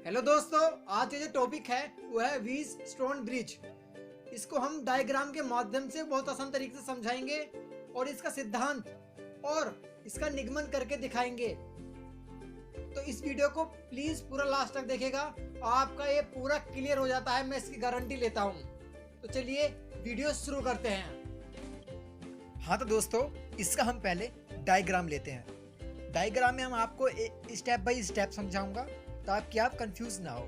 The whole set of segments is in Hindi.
हेलो दोस्तों, आज का जो टॉपिक है वो है व्हीटस्टोन ब्रिज। इसको हम डायग्राम के माध्यम से बहुत आसान तरीके से समझाएंगे और इसका सिद्धांत और इसका निगमन करके दिखाएंगे। तो इस वीडियो को प्लीज पूरा लास्ट तक देखेगा, आपका ये पूरा क्लियर हो जाता है, मैं इसकी गारंटी लेता हूँ। तो चलिए वीडियो शुरू करते हैं। हाँ तो दोस्तों, इसका हम पहले डायग्राम लेते हैं। डायग्राम में हम आपको स्टेप बाय स्टेप समझाऊंगा ताकि आप कंफ्यूज ना हो।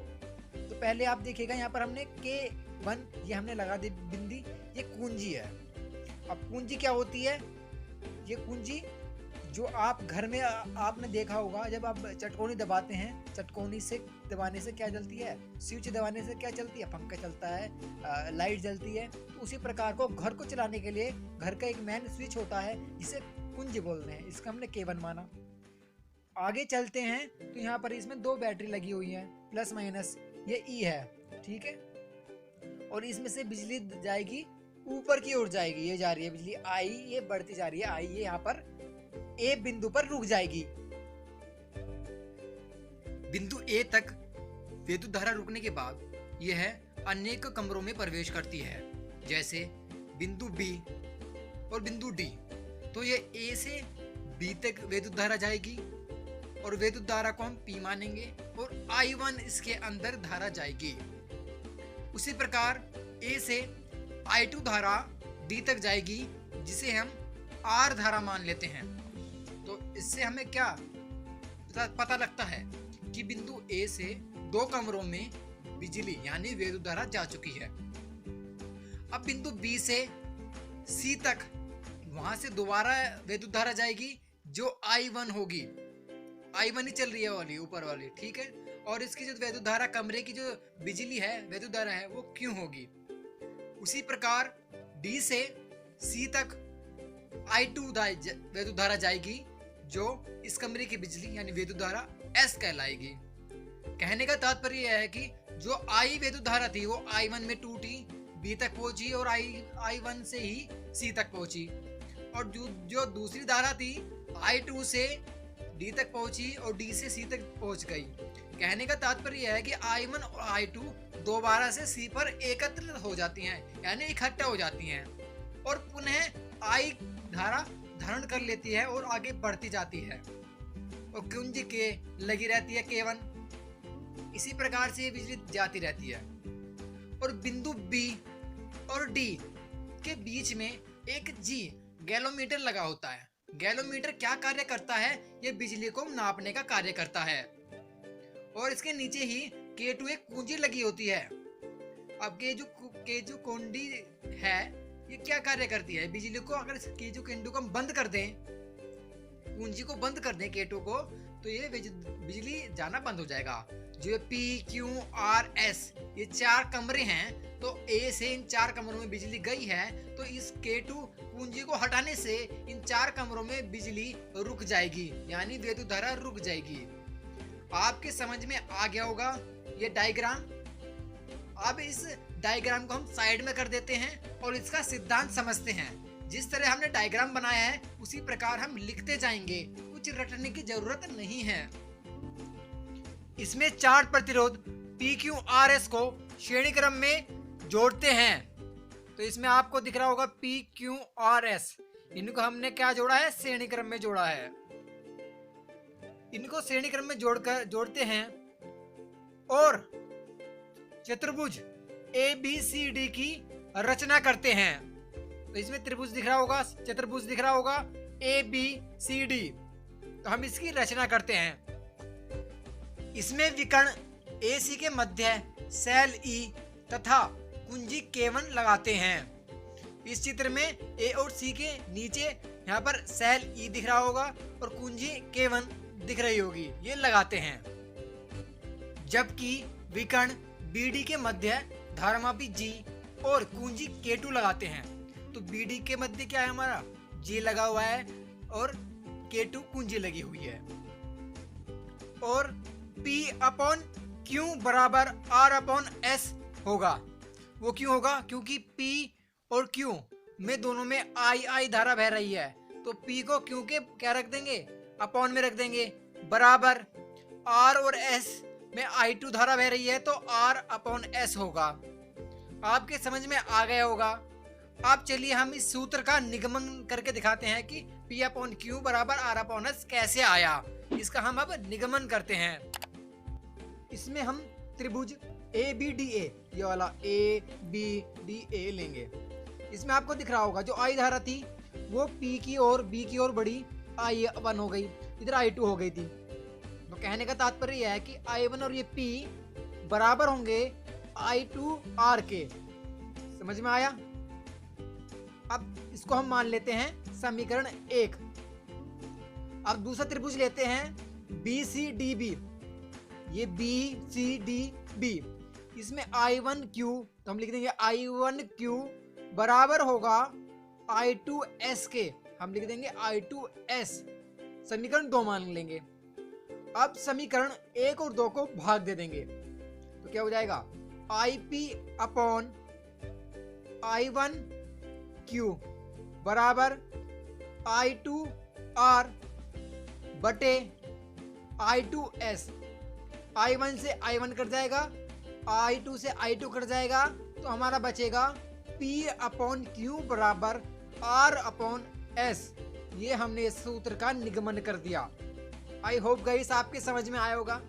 तो पहले आप देखिएगा, यहाँ पर हमने K1 ये हमने लगा दी बिंदी, ये कुंजी है। अब कुंजी क्या होती है? ये कुंजी जो आप घर में आपने देखा होगा, जब आप चटकोनी दबाते हैं, चटकोनी से दबाने से क्या जलती है? स्विच दबाने से क्या चलती है? पंखा चलता है, लाइट जलती है। तो उसी प्रकार को घर को चलाने के लिए घर का एक मेन स्विच होता है, जिसे कुंजी बोलते हैं। इसका हमने K1 माना। आगे चलते हैं तो यहाँ पर इसमें दो बैटरी लगी हुई हैं, प्लस माइनस, ये E है, ठीक है। और इसमें से बिजली जाएगी ऊपर की ओर जाएगी, ये जा रही है बिजली I, ये बढ़ती जा रही है I, ये यहाँ पर A बिंदु पर रुक जाएगी। बिंदु A तक विद्युत धारा रुकने के बाद यह अनेक कमरों में प्रवेश करती है, जैसे बिंदु B और बिंदु D। तो ये A से B तक विद्युत धारा जाएगी और विद्युत धारा को हम P मानेंगे और I1 इसके अंदर धारा जाएगी। उसी प्रकार A से I2 धारा D तक जाएगी, जिसे हम R धारा मान लेते हैं। तो इससे हमें क्या पता लगता है कि बिंदु A से दो कमरों में बिजली यानी विद्युत धारा जा चुकी है। अब बिंदु B से C तक वहां से दोबारा विद्युत धारा जाएगी, जो I1 होगी। I1 ही चल रही है वाली, ऊपर वाली, ठीक है। और इसकी जो विद्युत धारा, कमरे की जो बिजली है, विद्युत धारा है, वो Q होगी। उसी प्रकार D से C तक I2 विद्युत धारा जाएगी, जो इस कमरे की बिजली यानी विद्युत धारा S कहलाएगी। कहने का तात्पर्य यह है कि जो I विद्युत धारा थी वो I1 में टूटी, B तक पहुंची और I1 से ही C तक पहुंची। और जो दूसरी धारा थी I2 से D तक पहुंची और D से C तक पहुंच गई। कहने का तात्पर्य यह है कि I1 और I2 दोबारा से C पर एकत्रित हो जाती हैं, यानी इकट्ठा हो जाती हैं और पुनः I धारा धारण कर लेती है और आगे बढ़ती जाती है और कुंजी के लगी रहती है K1। इसी प्रकार से ये बिजली जाती रहती है। और बिंदु B और D के बीच में एक G गैलोमीटर लगा होता है। गैलोमीटर क्या कार्य करता है? ये बिजली को नापने का कार्य करता है। और इसके नीचे ही K2 एक कुंजी लगी होती है। अब के जो कुंडी है, ये क्या कार्य करती है? बिजली को अगर K2 को हम बंद कर दें, कुंजी को बंद कर दें K2 को, तो ये बिजली जाना बंद हो जाएगा। जो P, Q, R, S ये चार कमरे हैं, तो A से इन चार कमरों में बिजली गई है, तो इस K2 कुंजी को हटाने से इन चार कमरों में बिजली रुक जाएगी, यानी विद्युत धारा रुक जाएगी। आपके समझ में आ गया होगा ये डायग्राम। अब इस डायग्राम को हम साइड में कर देते हैं और इसका सिद्धांत समझते हैं। जिस तरह हमने डायग्राम बनाया है उसी प्रकार हम लिखते जाएंगे, कुछ रटने की जरूरत नहीं है। इसमें चार प्रतिरोध PQRS को श्रेणी क्रम में जोड़ते हैं। तो इसमें आपको दिख रहा होगा PQRS, इनको हमने क्या जोड़ा है? श्रेणी क्रम में जोड़ा है। इनको श्रेणी क्रम में जोड़ते हैं और चतुर्भुज ABCD की रचना करते हैं। तो इसमें त्रिभुज दिख रहा होगा, चतुर्भुज दिख रहा होगा, ABCD। तो हम इसकी रचना करते हैं। इसमें विकर्ण AC के मध्य सेल E तथा कुंजी K1 लगाते हैं। इस चित्र में A और C के नीचे यहाँ पर सेल E दिख रहा होगा और कुंजी K1 दिख रही होगी, ये लगाते हैं। जबकि विकर्ण BD के मध्य धारामापी G और कुंजी K2 लगाते हैं। तो BD के मध्य क्या है? हमारा G लगा हुआ है और K2 कुंजी लगी हुई है। और P/Q बराबर R/S होगा। वो क्यों होगा? क्योंकि P और Q में दोनों में I धारा बह रही है, तो P को Q के क्या रख देंगे? अपॉन में रख देंगे, बराबर R और S में I2 धारा बह रही है तो R अपॉन S होगा। आपके समझ में आ गया होगा। अब चलिए हम इस सूत्र का निगमन करके दिखाते हैं कि P अपॉन Q बराबर R अपॉन S कैसे आया। इसका हम अब निगमन करते हैं। इसमें हम त्रिभुज ABDA, ये वाला ABDA लेंगे। इसमें आपको दिख रहा होगा जो I धारा थी वो P की ओर B की ओर बढ़ी, I1 हो गई, इधर I2 हो गई थी। तो कहने का तात्पर्य यह है कि I1 और ये P बराबर होंगे I2 R के। समझ में आया? अब इसको हम मान लेते हैं समीकरण 1। अब दूसरा त्रिभुज लेते हैं BCDB, ये BCDB। इसमें I1Q, तो हम लिख देंगे I1Q बराबर होगा I2S के, हम लिख देंगे I2S। समीकरण 2 मान लेंगे। अब समीकरण 1 और 2 को भाग दे देंगे तो क्या हो जाएगा, IP अपॉन I1Q बराबर I2R बटे I2S। I1 से I1 कट जाएगा, I2 से I2 कट जाएगा, तो हमारा बचेगा P अपॉन Q बराबर R अपॉन S। ये हमने इस सूत्र का निगमन कर दिया। आई होप गाइस आपके समझ में आया होगा।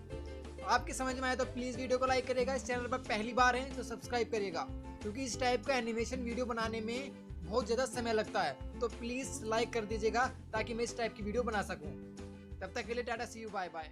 आपके समझ में आया तो प्लीज़ वीडियो को लाइक करिएगा। इस चैनल पर पहली बार हैं तो सब्सक्राइब करिएगा, क्योंकि इस टाइप का एनिमेशन वीडियो बनाने में बहुत ज़्यादा समय लगता है। तो प्लीज़ लाइक कर दीजिएगा ताकि मैं इस टाइप की वीडियो बना सकूँ। तब तक के लिए टाटा, सी यू, बाय बाय।